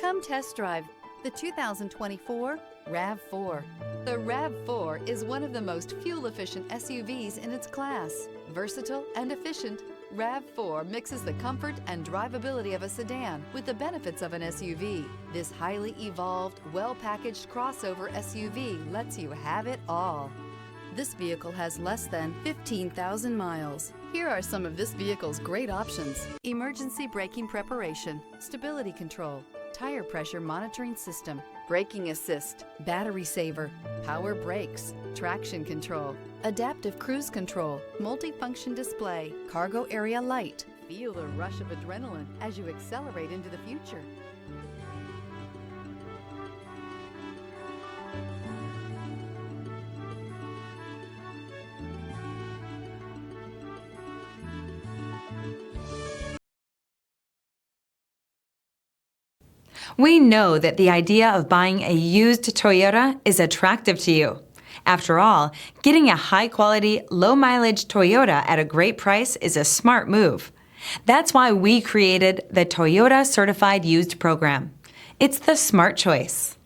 Come test drive the 2024 RAV4. The RAV4 is one of the most fuel-efficient SUVs in its class. Versatile and efficient, RAV4 mixes the comfort and drivability of a sedan with the benefits of an SUV. This highly evolved, well-packaged crossover SUV lets you have it all. This vehicle has less than 15,000 miles. Here are some of this vehicle's great options: emergency braking preparation, stability control, tire pressure monitoring system, braking assist, battery saver, power brakes, traction control, adaptive cruise control, multifunction display, cargo area light. Feel the rush of adrenaline as you accelerate into the future. We know that the idea of buying a used Toyota is attractive to you. After all, getting a high-quality, low-mileage Toyota at a great price is a smart move. That's why we created the Toyota Certified Used program. It's the smart choice.